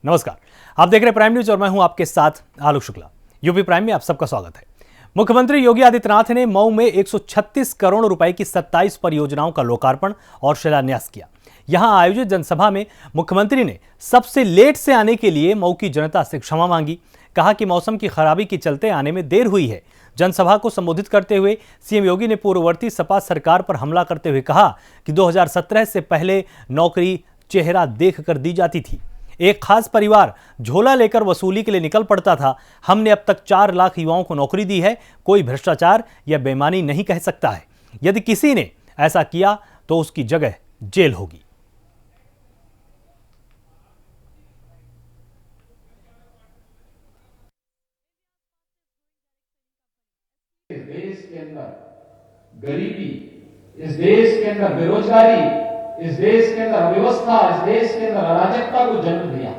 नमस्कार, आप देख रहे हैं प्राइम न्यूज और मैं हूं आपके साथ आलोक शुक्ला। यूपी प्राइम में आप सबका स्वागत है। मुख्यमंत्री योगी आदित्यनाथ ने मऊ में 136 करोड़ रुपए की 27 परियोजनाओं का लोकार्पण और शिलान्यास किया। यहां आयोजित जनसभा में मुख्यमंत्री ने सबसे लेट से आने के लिए मऊ की जनता से क्षमा मांगी। कहा कि मौसम की खराबी के चलते आने में देर हुई है। जनसभा को संबोधित करते हुए सीएम योगी ने पूर्ववर्ती सपा सरकार पर हमला करते हुए कहा कि 2017 से पहले नौकरी चेहरा देखकर दी जाती थी। एक खास परिवार झोला लेकर वसूली के लिए निकल पड़ता था। हमने अब तक 4 लाख युवाओं को नौकरी दी है। कोई भ्रष्टाचार या बेईमानी नहीं कह सकता है। यदि किसी ने ऐसा किया तो उसकी जगह जेल होगी। इस देश के अंदर गरीबी, इस देश के अंदर बेरोजगारी, इस देश के अंदर अव्यवस्था, इस देश के अंदर अराजकता को जन्म दिया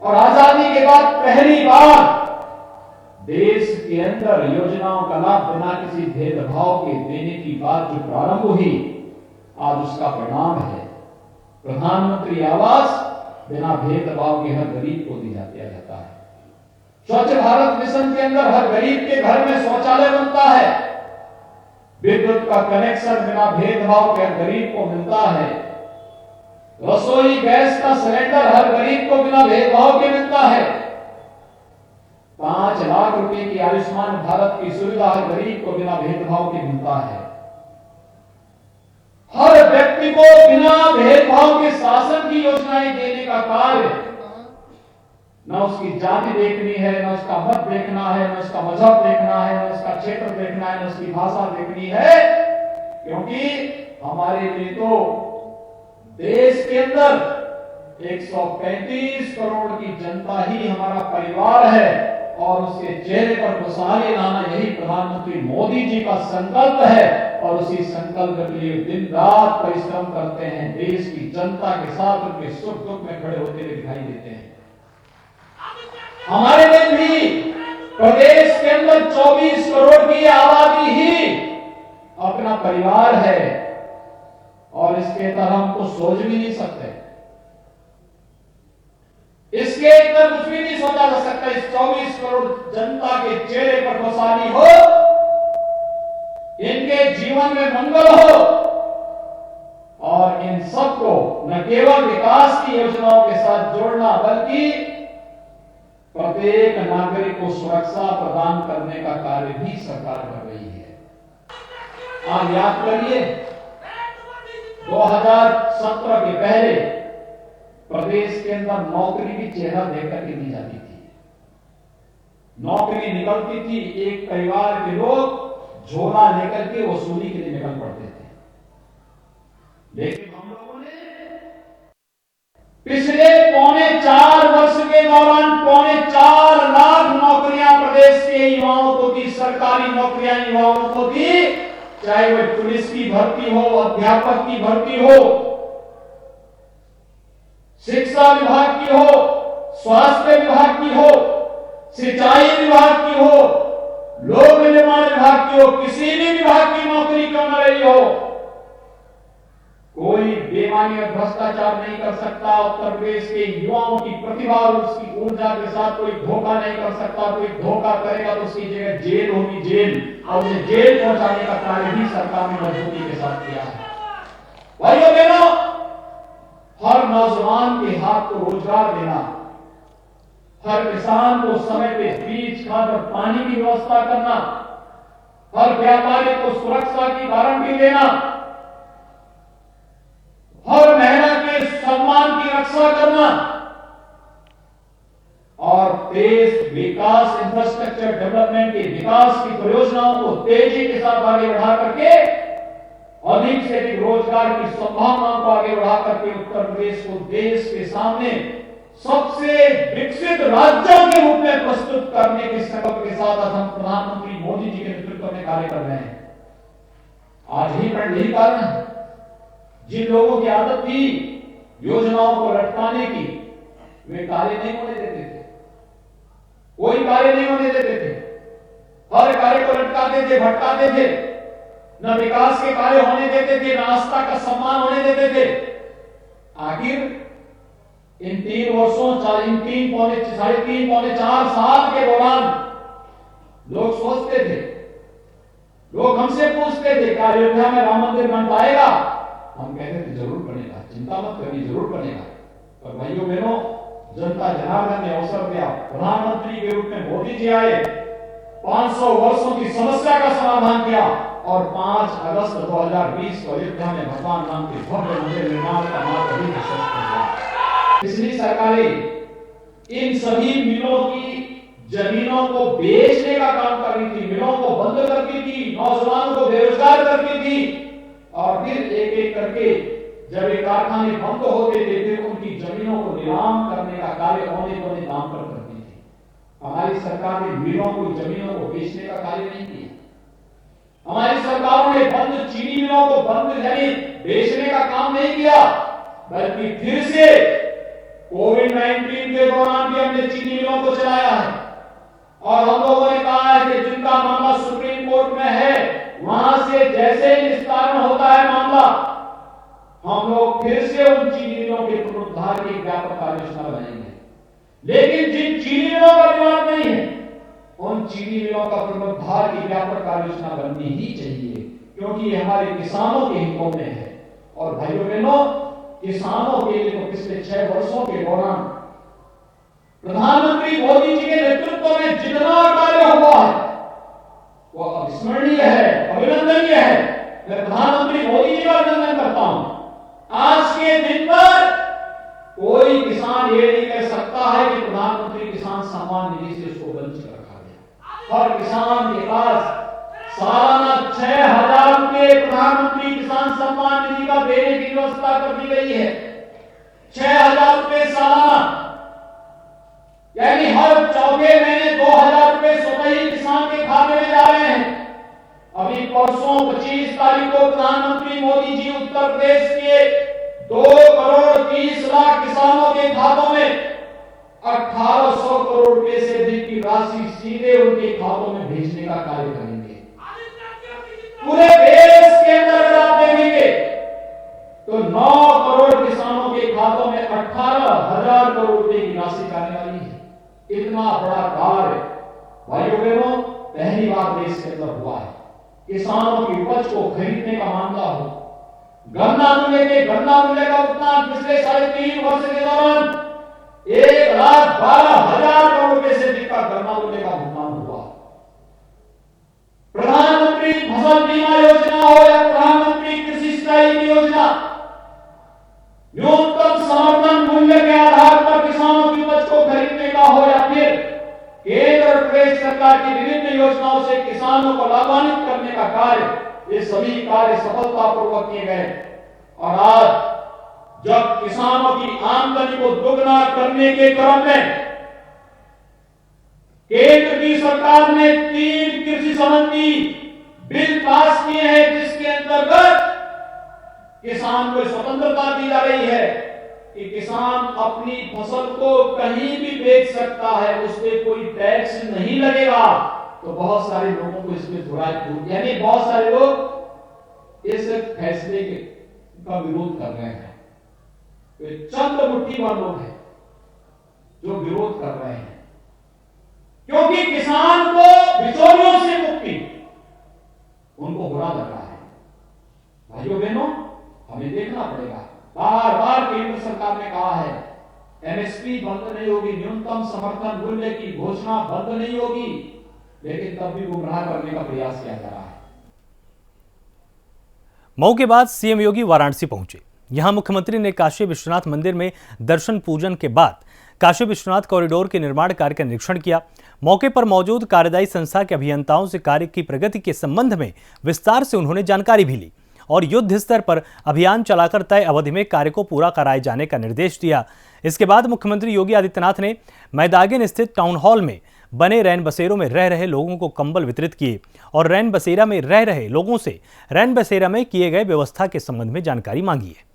और आजादी के बाद पहली बार देश के अंदर योजनाओं का लाभ बिना किसी भेदभाव के देने की बात जो प्रारंभ हुई, आज उसका परिणाम है प्रधानमंत्री आवास बिना भेदभाव के हर गरीब को दिया जाता है। स्वच्छ भारत मिशन के अंदर हर गरीब के घर में शौचालय बनता है। विद्युत का कनेक्शन बिना भेदभाव के हर गरीब को मिलता है। रसोई गैस का सिलेंडर हर गरीब को बिना भेदभाव के मिलता है। 5 लाख रुपए की आयुष्मान भारत की सुविधा हर गरीब को बिना भेदभाव के मिलता है। हर व्यक्ति को बिना भेदभाव के शासन की योजनाएं देने का कार्य, न उसकी जाति देखनी है, न उसका मत देखना है, न उसका मजहब देखना है, न उसका क्षेत्र देखना है, न उसकी भाषा देखनी है, क्योंकि हमारे लिए तो देश के अंदर 135 करोड़ की जनता ही हमारा परिवार है और उसके चेहरे पर खुशहाली लाना यही प्रधानमंत्री मोदी जी का संकल्प है और उसी संकल्प के लिए दिन रात परिश्रम करते हैं। देश की जनता के साथ उनके सुख दुख में खड़े होते हुए दिखाई देते हैं। हमारे लिए भी प्रदेश के अंदर 24 करोड़ की आबादी ही अपना परिवार है और इसके तरह हम तो सोच भी नहीं सकते। इसके अंदर कुछ भी नहीं सोचा जा सकता। इस 24 करोड़ जनता के चेहरे पर खुशहाली हो, इनके जीवन में मंगल हो और इन सबको न केवल विकास की योजनाओं के साथ जोड़ना बल्कि प्रत्येक नागरिक को सुरक्षा प्रदान करने का कार्य भी सरकार कर रही है। आप याद करिए 2017 के पहले प्रदेश के अंदर नौकरी भी चेहरा देखकर के दी जाती थी। नौकरी निकलती थी, एक परिवार के लोग झोला लेकर के वसूली के लिए निकल पड़ते थे। लेकिन हम लोगों ने पिछले 4.25 वर्ष के दौरान 4.25 लाख नौकरियां प्रदेश के युवाओं को दी, सरकारी नौकरियां युवाओं को दी, चाहे वह पुलिस की भर्ती हो, अध्यापक की भर्ती हो, शिक्षा विभाग की हो, स्वास्थ्य विभाग की हो, सिंचाई विभाग की हो, लोक निर्माण विभाग की हो, किसी भी विभाग की नौकरी क्यों न रही हो, कोई बेईमानी और भ्रष्टाचार नहीं कर सकता। उत्तर प्रदेश के युवाओं की प्रतिभा और उसकी ऊर्जा के साथ कोई धोखा नहीं कर सकता। कोई धोखा करेगा तो उसकी जगह जेल होगी, जेल, और उसे जेल पहुंचाने का कार्य भी सरकार ने मजबूती के साथ किया है। भाइयों बहनों, हर नौजवान के हाथ को रोजगार देना, हर किसान को समय पे बीज, खाद और पानी की व्यवस्था करना, हर व्यापारी को सुरक्षा की गारंटी देना, हर महिला के सम्मान की रक्षा करना और देश विकास, इंफ्रास्ट्रक्चर डेवलपमेंट के विकास की परियोजनाओं को तेजी के साथ आगे बढ़ा करके अधिक से अधिक रोजगार की संभावनाओं को आगे बढ़ा करके उत्तर प्रदेश को देश के सामने सबसे विकसित राज्यों के रूप में प्रस्तुत करने के संकल्प के साथ आज हम प्रधानमंत्री मोदी जी के नेतृत्व में कार्य कर रहे हैं। आज ही पर यही कारण है, जिन लोगों की आदत थी योजनाओं को लटकाने की, वे कार्य नहीं होने देते थे, कोई कार्य नहीं होने देते थे, हर कार्य को लटकाते थे, भटकाते थे, न विकास के कार्य होने देते थे, न आस्था का सम्मान होने देते थे। आखिर इन 3 वर्षों, इन 3 पौने 3.5 पौने 4 साल के दौरान लोग सोचते थे, लोग हमसे पूछते थे कि अयोध्या में राम मंदिर बन पाएगा? हम कहते थे जरूर बनेगा, चिंता मत करिए, जरूर बनेगा। और भाइयों बहनों, जनता जनार्दन ने अवसर दिया, प्रधानमंत्री के रूप में मोदी जी आए, 500 वर्षों की समस्या का समाधान किया और 5 अगस्त 2020 को अयोध्या में भगवान राम के भव्य मंदिर निर्माण का मार्ग भी प्रशस्त हो गया। पिछली सरकारें इन सभी मिलों की जमीनों को बेचने का काम कर रही थी, मिलों को बंद करती थी, नौजवानों को बेरोजगार करती थी और फिर एक एक करके जब ये कारखाने बंद होते थे फिर उनकी जमीनों को नीलाम करने का कार्य औने पौने दाम पर करती थी। हमारी सरकार ने मिलों को, जमीनों को बेचने का कार्य नहीं किया। हमारी सरकारों ने बंद चीनी मिलों को बंद यानी बेचने का काम नहीं किया, बल्कि फिर से कोविड-19 के दौरान भी हमने चीनी मिलों को चलाया है और हम लोगों ने कहा है कि जिनका मामला सुप्रीम कोर्ट में है वहां से जैसे ही निस्तारण होता है मामला, हम लोग फिर से उन चीनी मिलों के पुनरुद्धार की व्यापक कार्ययोजना बनाएंगे। लेकिन जिन चीनी मिलों का विवाद नहीं है, उन चीनी मिलों का पुनरुद्धार की व्यापक कार्ययोजना बननी ही चाहिए, क्योंकि ये हमारे किसानों के हितों में है। और भाइयों बहनों, किसानों के लिए तो पिछले 6 वर्षों के दौरान प्रधानमंत्री मोदी जी के नेतृत्व में जितना कार्य हुआ है वो अविस्मरणीय है, अभिनंदनीय है। मैं प्रधानमंत्री मोदी जी का अभिनंदन करता हूं। आज के दिन पर कोई किसान ये नहीं कह सकता है कि प्रधानमंत्री किसान सम्मान निधि से उसको वंचित रखा गया। हर किसान के पास सालाना 6,000 रुपए प्रधानमंत्री किसान सम्मान निधि का देने की व्यवस्था कर दी गई है। 6,000 रुपए सालाना, यानी हर चौथे महीने 2,000 रुपए स्वतः ही किसान के खाते में जा रहे हैं। अभी परसों 25 तारीख को प्रधानमंत्री मोदी जी उत्तर प्रदेश के 2,30,00,000 किसानों के खातों में 1,800 करोड़ रुपए से अधिक की राशि सीधे उनके खातों में भेजने का कार्य करेंगे। पूरे देश के अंदर अगर आप देखेंगे तो 9 करोड़ किसानों के खातों में 18,000 करोड़ रुपए की राशि जाने वाली है। इतना बड़ा कार्य भाइयों बहनों पहली बार देश के अंदर हुआ है। किसानों की उपज को खरीदने का मामला हो, गन्ना मूल्य का भुगतान पिछले 3.5 वर्ष के दौरान 1,12,000 करोड़ रुपए से अधिक का गन्ना मूल्य का भुगतान हुआ। प्रधानमंत्री फसल बीमा योजना हो या प्रधानमंत्री कृषि सिंचाई योजना, न्यूनतम समर्थन मूल्य के आधार पर किसानों की उपज को खरीदने का हो या फिर केंद्र और प्रदेश सरकार की विभिन्न योजनाओं से किसानों को लाभान्वित करने का कार्य, ये सभी कार्य सफलतापूर्वक किए गए। और आज जब किसानों की आमदनी को दोगुना करने के क्रम में केंद्र की सरकार ने 3 कृषि संबंधी बिल पास किए हैं, जिसके अंतर्गत किसान को स्वतंत्रता दी जा रही है कि किसान अपनी फसल को कहीं भी बेच सकता है, उस पर कोई टैक्स नहीं लगेगा। तो बहुत सारे लोगों को इसमें यानी बहुत सारे लोग इस फैसले का विरोध कर रहे हैं। तो चंद मुट्ठी भर लोग हैं जो विरोध कर रहे हैं, क्योंकि किसान को बिचौलियों से मुक्ति उनको बुरा लग रहा है। भाइयों बहनों, हमें देखना पड़ेगा। बार बार केंद्र सरकार ने कहा है एमएसपी बंद नहीं होगी, न्यूनतम समर्थन मूल्य की घोषणा बंद नहीं होगी, लेकिन तब भी गुमराह करने का प्रयास किया जा रहा है। मऊ के बाद सीएम योगी वाराणसी पहुंचे। यहां मुख्यमंत्री ने काशी विश्वनाथ मंदिर में दर्शन पूजन के बाद काशी विश्वनाथ कॉरिडोर के निर्माण कार्य का निरीक्षण किया। मौके पर मौजूद कार्यदायी संस्था के अभियंताओं से कार्य की प्रगति के संबंध में विस्तार से उन्होंने जानकारी भी ली और युद्ध स्तर पर अभियान चलाकर तय अवधि में कार्य को पूरा कराए जाने का निर्देश दिया। इसके बाद मुख्यमंत्री योगी आदित्यनाथ ने मैदागिन स्थित टाउन हॉल में बने रैन बसेरों में रह रहे लोगों को कंबल वितरित किए और रैन बसेरा में रह रहे लोगों से रैन बसेरा में किए गए व्यवस्था के संबंध में जानकारी मांगी है।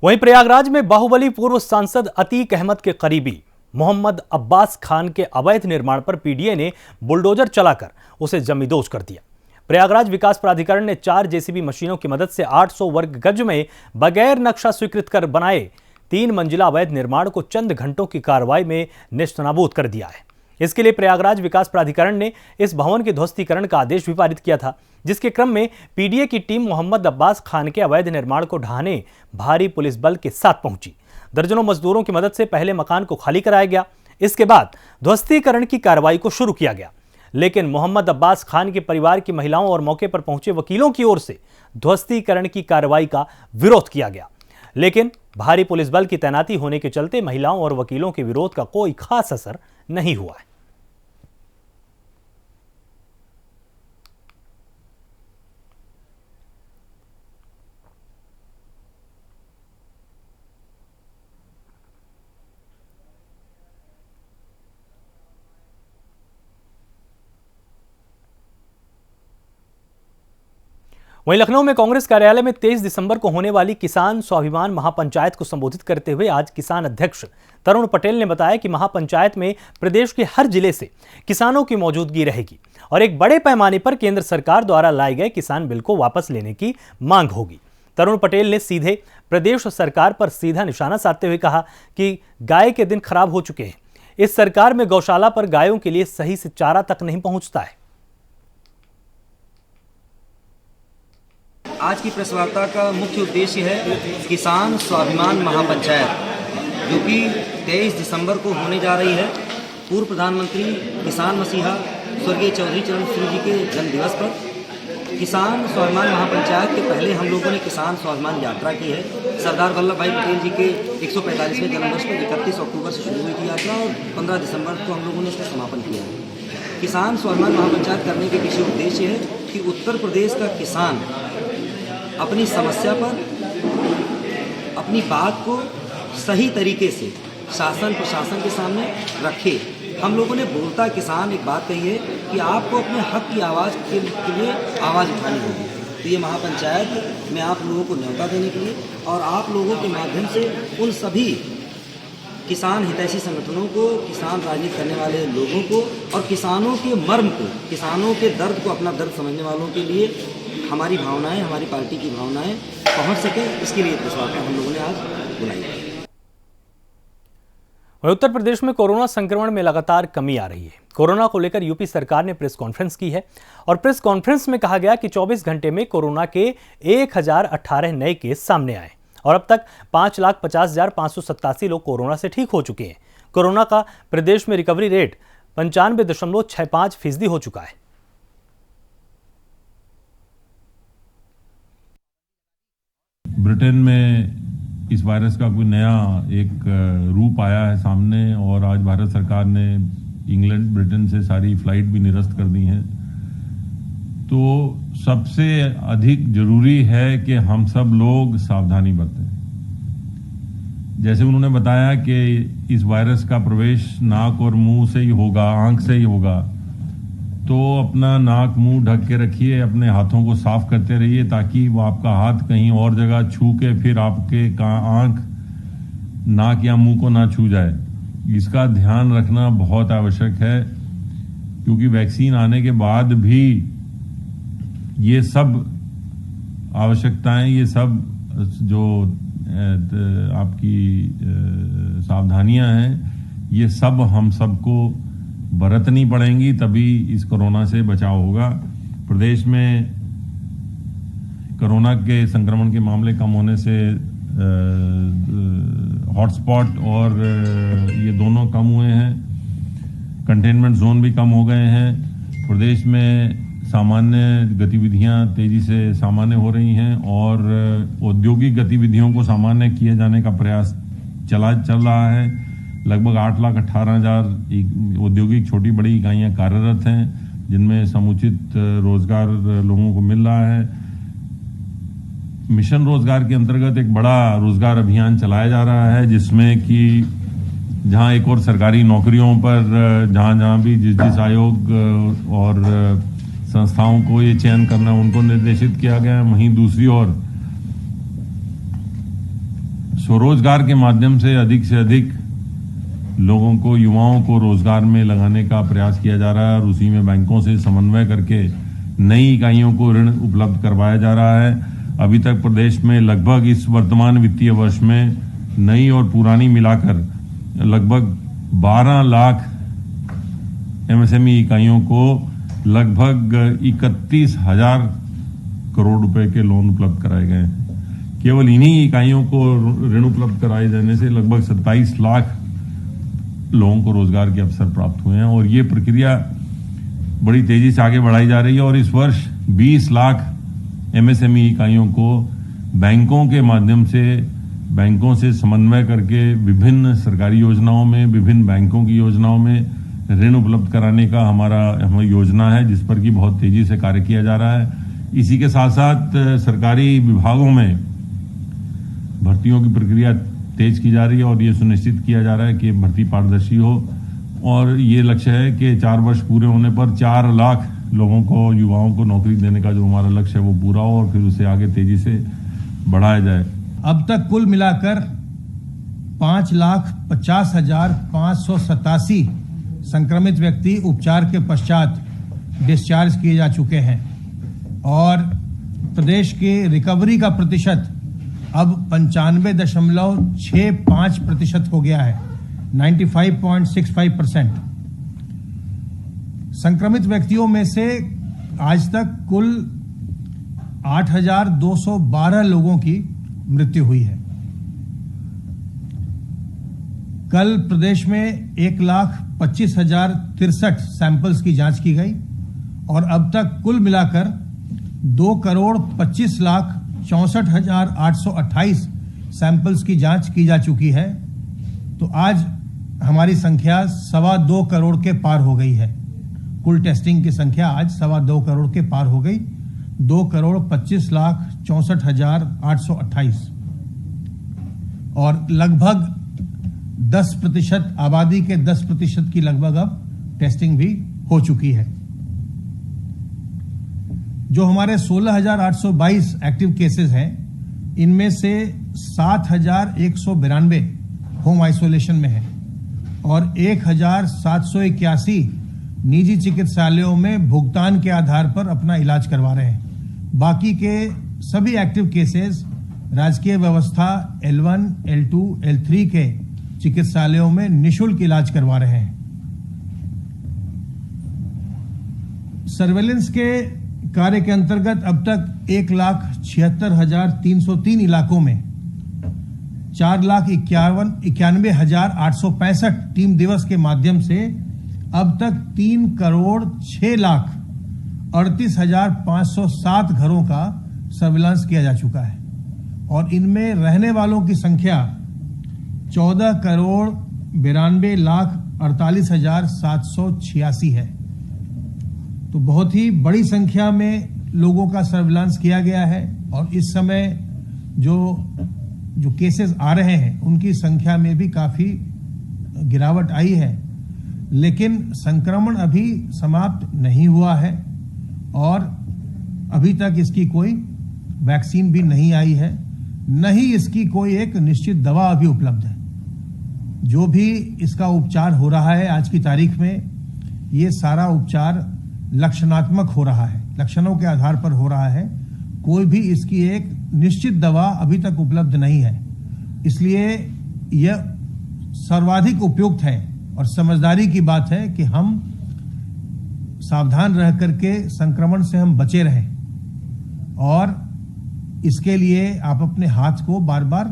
वहीं प्रयागराज में बाहुबली पूर्व सांसद अतीक अहमद के करीबी मोहम्मद अब्बास खान के अवैध निर्माण पर पीडीए ने बुलडोजर चलाकर उसे जमींदोज कर दिया। प्रयागराज विकास प्राधिकरण ने 4 जेसीबी मशीनों की मदद से 800 वर्ग गज में बगैर नक्शा स्वीकृत कर बनाए 3 मंजिला अवैध निर्माण को चंद घंटों की कार्रवाई में नेस्तनाबूद कर दिया है। इसके लिए प्रयागराज विकास प्राधिकरण ने इस भवन के ध्वस्तीकरण का आदेश भी पारित किया था, जिसके क्रम में पीडीए की टीम मोहम्मद अब्बास खान के अवैध निर्माण को ढहाने भारी पुलिस बल के साथ पहुंची। दर्जनों मजदूरों की मदद से पहले मकान को खाली कराया गया। इसके बाद ध्वस्तीकरण की कार्रवाई को शुरू किया गया, लेकिन मोहम्मद अब्बास खान के परिवार की महिलाओं और मौके पर पहुंचे वकीलों की ओर से ध्वस्तीकरण की कार्रवाई का विरोध किया गया। लेकिन भारी पुलिस बल की तैनाती होने के चलते महिलाओं और वकीलों के विरोध का कोई खास असर नहीं हुआ है। वहीं लखनऊ में कांग्रेस कार्यालय में 23 दिसंबर को होने वाली किसान स्वाभिमान महापंचायत को संबोधित करते हुए आज किसान अध्यक्ष तरुण पटेल ने बताया कि महापंचायत में प्रदेश के हर जिले से किसानों की मौजूदगी रहेगी और एक बड़े पैमाने पर केंद्र सरकार द्वारा लाए गए किसान बिल को वापस लेने की मांग होगी। तरुण पटेल ने सीधे प्रदेश सरकार पर सीधा निशाना साधते हुए कहा कि गाय के दिन खराब हो चुके हैं। इस सरकार में गौशाला पर गायों के लिए सही से चारा तक नहीं पहुंचता है। आज की प्रेस वार्ता का मुख्य उद्देश्य है किसान स्वाभिमान महापंचायत, जो कि 23 दिसंबर को होने जा रही है। पूर्व प्रधानमंत्री किसान मसीहा स्वर्गीय चौधरी चरण सिंह जी के जन्म दिवस पर किसान स्वाभिमान महापंचायत के पहले हम लोगों ने किसान स्वाभिमान यात्रा की है। सरदार वल्लभ भाई पटेल जी के 145वें जन्मवर्ष पर 31 अक्टूबर से शुरू हुई थी यात्रा और 15 दिसंबर को हम लोगों ने इसका समापन किया है। किसान स्वाभिमान महापंचायत करने के पीछे उद्देश्य है कि उत्तर प्रदेश का किसान अपनी समस्या पर अपनी बात को सही तरीके से शासन प्रशासन के सामने रखे। हम लोगों ने बोलता किसान एक बात कही है कि आपको अपने हक की आवाज़ के लिए आवाज़ उठानी होगी। तो ये महापंचायत में आप लोगों को न्योता देने के लिए और आप लोगों के माध्यम से उन सभी किसान हितैषी संगठनों को, किसान राजनीति करने वाले लोगों को और किसानों के मर्म को, किसानों के दर्द को अपना दर्द समझने वालों के लिए हमारी भावनाएं, हमारी पार्टी की भावनाएं पहुंच सके, इसके लिए प्रेस वार्ता हम लोगों ने आज बुलाई है। उत्तर प्रदेश में कोरोना संक्रमण में लगातार कमी आ रही है। कोरोना को लेकर यूपी सरकार ने प्रेस कॉन्फ्रेंस की है और प्रेस कॉन्फ्रेंस में कहा गया कि 24 घंटे में कोरोना के 1018 नए केस सामने आए और अब तक 5,50,587 लोग कोरोना से ठीक हो चुके हैं। कोरोना का प्रदेश में रिकवरी रेट 95.65% हो चुका है। ब्रिटेन में इस वायरस का कोई नया एक रूप आया है सामने और आज भारत सरकार ने इंग्लैंड, ब्रिटेन से सारी फ्लाइट भी निरस्त कर दी हैं। तो सबसे अधिक जरूरी है कि हम सब लोग सावधानी बरतें। जैसे उन्होंने बताया कि इस वायरस का प्रवेश नाक और मुंह से ही होगा, आंख से ही होगा, तो अपना नाक मुंह ढक के रखिए, अपने हाथों को साफ करते रहिए ताकि वो आपका हाथ कहीं और जगह छू के फिर आपके आंख, नाक या मुंह को ना छू जाए। इसका ध्यान रखना बहुत आवश्यक है क्योंकि वैक्सीन आने के बाद भी ये सब आवश्यकताएं, ये सब जो आपकी सावधानियां हैं, ये सब हम सबको बरतनी पड़ेंगी, तभी इस कोरोना से बचाव होगा। प्रदेश में कोरोना के संक्रमण के मामले कम होने से हॉटस्पॉट और ये दोनों कम हुए हैं, कंटेनमेंट जोन भी कम हो गए हैं। प्रदेश में सामान्य गतिविधियां तेजी से सामान्य हो रही हैं और औद्योगिक गतिविधियों को सामान्य किए जाने का प्रयास चल रहा है। लगभग 8,18,000 औद्योगिक छोटी बड़ी इकाइयां कार्यरत हैं जिनमें समुचित रोजगार लोगों को मिल रहा है। मिशन रोजगार के अंतर्गत एक बड़ा रोजगार अभियान चलाया जा रहा है जिसमें कि जहां एक और सरकारी नौकरियों पर जहां भी जिस आयोग और संस्थाओं को ये चयन करना उनको निर्देशित किया गया है, वहीं दूसरी ओर स्वरोजगार के माध्यम से अधिक लोगों को, युवाओं को रोजगार में लगाने का प्रयास किया जा रहा है और उसी में बैंकों से समन्वय करके नई इकाइयों को ऋण उपलब्ध करवाया जा रहा है। अभी तक प्रदेश में लगभग इस वर्तमान वित्तीय वर्ष में नई और पुरानी मिलाकर लगभग 12 लाख एमएसएमई इकाइयों को लगभग 31,000 करोड़ रुपए के लोन उपलब्ध कराए गए हैं। केवल इन्हीं इकाइयों को ऋण उपलब्ध कराए जाने से लगभग 27 लाख लोगों को रोजगार के अवसर प्राप्त हुए हैं और ये प्रक्रिया बड़ी तेजी से आगे बढ़ाई जा रही है और इस वर्ष 20 लाख एमएसएमई इकाइयों को बैंकों के माध्यम से, बैंकों से समन्वय करके विभिन्न सरकारी योजनाओं में, विभिन्न बैंकों की योजनाओं में ऋण उपलब्ध कराने का हमारी योजना है, जिस पर कि बहुत तेजी से कार्य किया जा रहा है। इसी के साथ साथ सरकारी विभागों में भर्तियों की प्रक्रिया तेज की जा रही है और ये सुनिश्चित किया जा रहा है कि भर्ती पारदर्शी हो और ये लक्ष्य है कि 4 वर्ष पूरे होने पर 4 लाख लोगों को, युवाओं को नौकरी देने का जो हमारा लक्ष्य है वो पूरा हो और फिर उसे आगे तेजी से बढ़ाया जाए। अब तक कुल मिलाकर 5,50,587 संक्रमित व्यक्ति उपचार के पश्चात डिस्चार्ज किए जा चुके हैं और प्रदेश के रिकवरी का प्रतिशत अब 95.65% हो गया है, 95.65%। संक्रमित व्यक्तियों में से आज तक कुल 8,212 लोगों की मृत्यु हुई है। कल प्रदेश में 1,25,063 सैंपल्स की जांच की गई और अब तक कुल मिलाकर 2,25,64,828 सैंपल्स की जांच की जा चुकी है। तो आज हमारी संख्या 2.25 करोड़ के पार हो गई है। कुल टेस्टिंग की संख्या आज 2.25 करोड़ के पार हो गई, 2,25,64,828 और लगभग 10% आबादी के 10% की लगभग अब टेस्टिंग भी हो चुकी है। जो हमारे 16,822 एक्टिव केसेस हैं, इनमें से 7,192 होम आइसोलेशन में हैं और 1,781 निजी चिकित्सालयों में भुगतान के आधार पर अपना इलाज करवा रहे हैं। बाकी के सभी एक्टिव केसेस राजकीय व्यवस्था L1, L2, L3 के चिकित्सालयों में निःशुल्क इलाज करवा रहे हैं। सर्वेलेंस के कार्य के अंतर्गत अब तक 1,76,303 इलाकों में 4,91,865 टीम दिवस के माध्यम से अब तक 3,38,507 घरों का सर्विलांस किया जा चुका है और इनमें रहने वालों की संख्या 14,92,48,786 है। तो बहुत ही बड़ी संख्या में लोगों का सर्विलांस किया गया है और इस समय जो केसेस आ रहे हैं उनकी संख्या में भी काफी गिरावट आई है, लेकिन संक्रमण अभी समाप्त नहीं हुआ है और अभी तक इसकी कोई वैक्सीन भी नहीं आई है, न ही इसकी कोई एक निश्चित दवा अभी उपलब्ध है। जो भी इसका उपचार हो रहा है आज की तारीख में, ये सारा उपचार लक्षणात्मक हो रहा है, लक्षणों के आधार पर हो रहा है। कोई भी इसकी एक निश्चित दवा अभी तक उपलब्ध नहीं है, इसलिए यह सर्वाधिक उपयुक्त है और समझदारी की बात है कि हम सावधान रह करके संक्रमण से हम बचे रहें और इसके लिए आप अपने हाथ को बार बार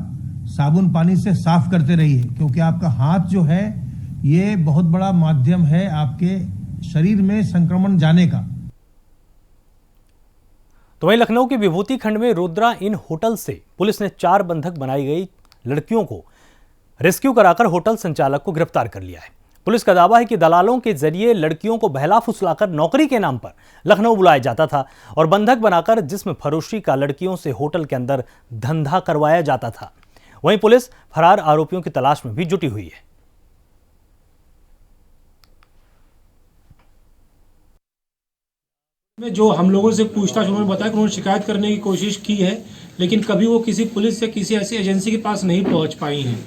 साबुन पानी से साफ करते रहिए, क्योंकि आपका हाथ जो है ये बहुत बड़ा माध्यम है आपके शरीर में संक्रमण जाने का। तो वहीं लखनऊ के विभूति खंड में रुद्रा इन होटल से पुलिस ने 4 बंधक बनाई गई लड़कियों को रेस्क्यू कराकर होटल संचालक को गिरफ्तार कर लिया है। पुलिस का दावा है कि दलालों के जरिए लड़कियों को बहला फुसलाकर नौकरी के नाम पर लखनऊ बुलाया जाता था और बंधक बनाकर जिस्म फरोशी का लड़कियों से होटल के अंदर धंधा करवाया जाता था। वहीं पुलिस फरार आरोपियों की तलाश में भी जुटी हुई है। में जो हम लोगों से पूछताछ उन्होंने बताया कि उन्होंने शिकायत करने की कोशिश की है, लेकिन कभी वो किसी पुलिस या किसी ऐसी एजेंसी के पास नहीं पहुंच पाई हैं।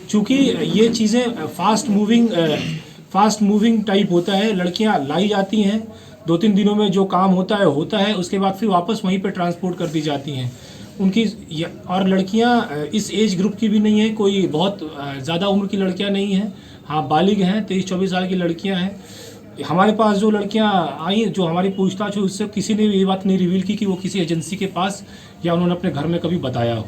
चूँकि ये चीज़ें फास्ट मूविंग टाइप होता है। लड़कियां लाई जाती हैं, 2-3 दिनों में जो काम होता है, उसके बाद फिर वापस वहीं पे ट्रांसपोर्ट कर दी जाती हैं। और लड़कियां इस एज ग्रुप की भी नहीं है, कोई बहुत ज़्यादा उम्र की लड़कियां नहीं हैं। हाँ, बालिग हैं, 23-24 साल की लड़कियां हैं। हमारे पास जो लड़कियां आई, जो हमारी पूछताछ हुई, उससे किसी ने ये बात नहीं रिवील की कि वो किसी एजेंसी के पास या उन्होंने अपने घर में कभी बताया हो।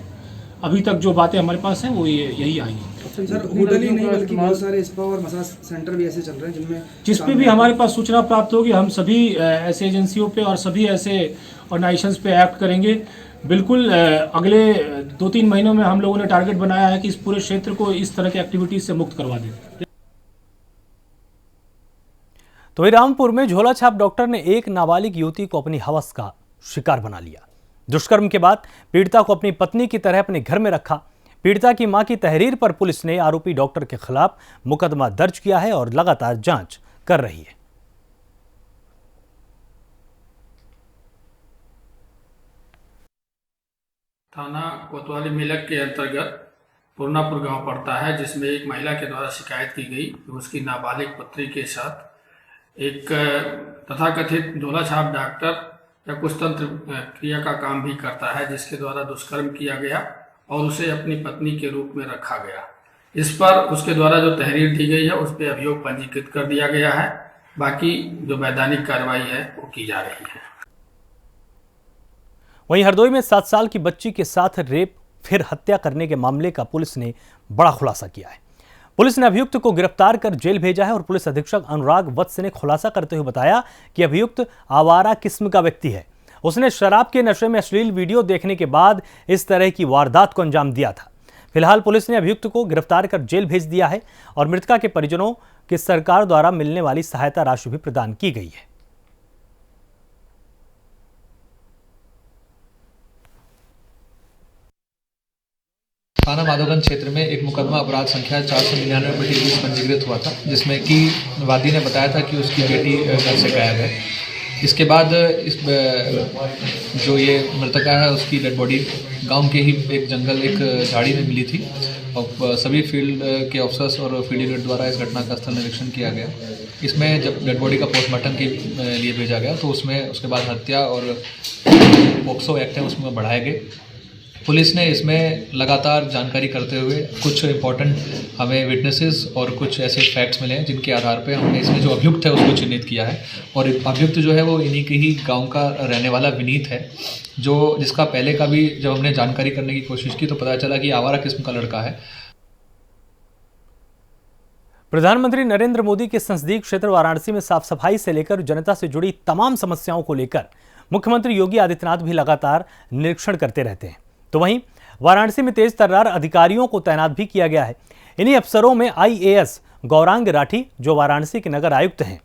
अभी तक जो बातें हमारे पास हैं वो यही आई हैं। सर, होटल ही नहीं बल्कि बहुत सारे स्पा और मसाज सेंटर भी ऐसे चल रहे हैं जिनमें जिस पे भी हमारे पास सूचना प्राप्त होगी, हम सभी ऐसे एजेंसियों पे और सभी ऐसे ऑर्गेनाइजेशंस पे एक्ट करेंगे। बिल्कुल अगले 2-3 महीनों में हम लोगों ने टारगेट बनाया है कि इस पूरे क्षेत्र को इस तरह की एक्टिविटीज से मुक्त करवा दें। तो वहीं रामपुर में झोला छाप डॉक्टर ने एक नाबालिग युवती को अपनी हवस का शिकार बना लिया। दुष्कर्म के बाद पीड़िता को अपनी पत्नी की तरह अपने घर में रखा। पीड़िता की मां की तहरीर पर पुलिस ने आरोपी डॉक्टर के खिलाफ मुकदमा दर्ज किया है और लगातार जांच कर रही है। थाना कोतवाली मिलक के अंतर्गत पूर्णापुर गांव पड़ता है, जिसमें एक महिला के द्वारा शिकायत की गई कि उसकी नाबालिग पुत्री के साथ एक तथाकथित झोला छाप डॉक्टर या कुछ तंत्र क्रिया का काम भी करता है, जिसके द्वारा दुष्कर्म किया गया और उसे अपनी पत्नी के रूप में रखा गया। इस पर उसके द्वारा जो तहरीर दी गई है उस पर अभियोग पंजीकृत कर दिया गया है। बाकी जो वैधानिक कार्रवाई है वो की जा रही है। वहीं हरदोई में 7 साल की बच्ची के साथ रेप फिर हत्या करने के मामले का पुलिस ने बड़ा खुलासा किया है। पुलिस ने अभियुक्त को गिरफ्तार कर जेल भेजा है और पुलिस अधीक्षक अनुराग वत्स ने खुलासा करते हुए बताया कि अभियुक्त आवारा किस्म का व्यक्ति है। उसने शराब के नशे में अश्लील वीडियो देखने के बाद इस तरह की वारदात को अंजाम दिया था। फिलहाल पुलिस ने अभियुक्त को गिरफ्तार कर जेल भेज दिया है और मृतका के परिजनों की सरकार द्वारा मिलने वाली सहायता राशि भी प्रदान की गई है। थाना माधोगंज क्षेत्र में एक मुकदमा अपराध संख्या 499/20 पंजीकृत हुआ था, जिसमें कि वादी ने बताया था कि उसकी बेटी घर से गायब है। इसके बाद जो ये मृतका है उसकी डेड बॉडी गांव के ही एक जंगल, एक झाड़ी में मिली थी और सभी फील्ड के ऑफिसर्स और फील्ड यूनिट द्वारा इस घटना का स्थल निरीक्षण किया गया। इसमें जब डेड बॉडी का पोस्टमार्टम के लिए भेजा गया तो उसमें उसके बाद हत्या और पोक्सो एक्ट है उसमें बढ़ाए गए। पुलिस ने इसमें लगातार जानकारी करते हुए कुछ इम्पोर्टेंट हमें विटनेसेस और कुछ ऐसे फैक्ट्स मिले हैं जिनके आधार पे हमने इसमें जो अभियुक्त है उसको चिन्हित किया है। और अभियुक्त जो है वो इन्हीं के ही गांव का रहने वाला विनीत है, जो जिसका पहले का भी जब हमने जानकारी करने की कोशिश की तो पता चला कि आवारा किस्म का लड़का है। प्रधानमंत्री नरेंद्र मोदी के संसदीय क्षेत्र वाराणसी में साफ सफाई से लेकर जनता से जुड़ी तमाम समस्याओं को लेकर मुख्यमंत्री योगी आदित्यनाथ भी लगातार निरीक्षण करते रहते हैं। तो वहीं वाराणसी में तेज तर्रार अधिकारियों को तैनात भी किया गया है। इन्हीं अफसरों में IAS गौरांग राठी, जो वाराणसी के नगर आयुक्त हैं,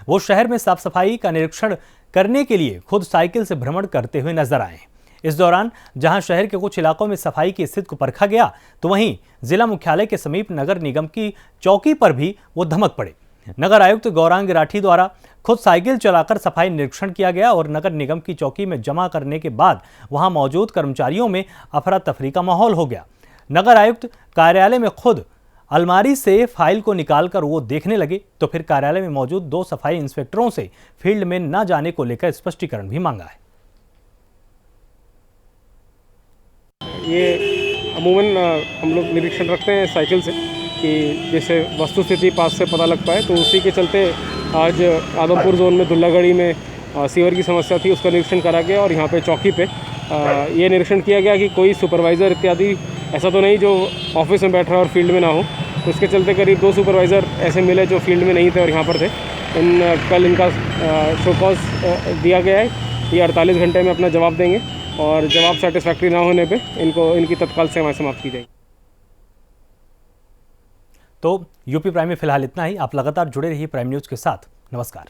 वो शहर में साफ सफाई का निरीक्षण करने के लिए खुद साइकिल से भ्रमण करते हुए नजर आए। इस दौरान जहां शहर के कुछ इलाकों में सफाई की स्थिति को परखा गया, तो वहीं जिला मुख्यालय के समीप नगर निगम की चौकी पर भी वो धमक पड़े। नगर आयुक्त गौरांग राठी द्वारा खुद साइकिल चलाकर सफाई निरीक्षण किया गया और नगर निगम की चौकी में जमा करने के बाद वहां मौजूद कर्मचारियों में अफरा तफरी का माहौल हो गया। नगर आयुक्त कार्यालय में खुद अलमारी से फाइल को निकालकर वो देखने लगे, तो फिर कार्यालय में मौजूद 2 सफाई इंस्पेक्टरों से फील्ड में न जाने को लेकर स्पष्टीकरण भी मांगा है। ये अमूमन हम लोग निरीक्षण रखते हैं साइकिल से कि जैसे वस्तु स्थिति पास से पता लग पाए, तो उसी के चलते आज आदमपुर जोन में दुल्लागढ़ी में सीवर की समस्या थी, उसका निरीक्षण करा गया और यहाँ पे चौकी पे ये निरीक्षण किया गया कि कोई सुपरवाइज़र इत्यादि ऐसा तो नहीं जो ऑफिस में बैठ रहा और फील्ड में ना हो। तो इसके चलते करीब 2 सुपरवाइज़र ऐसे मिले जो फील्ड में नहीं थे और यहाँ पर थे। कल इनका शो कॉज दिया गया है। ये 48 घंटे में अपना जवाब देंगे और जवाब सेटिस्फैक्ट्री ना होने पे इनकी तत्काल सेवाएं समाप्त की जाएगी। तो यूपी प्राइम में फिलहाल इतना ही। आप लगातार जुड़े रहिए प्राइम न्यूज़ के साथ। नमस्कार।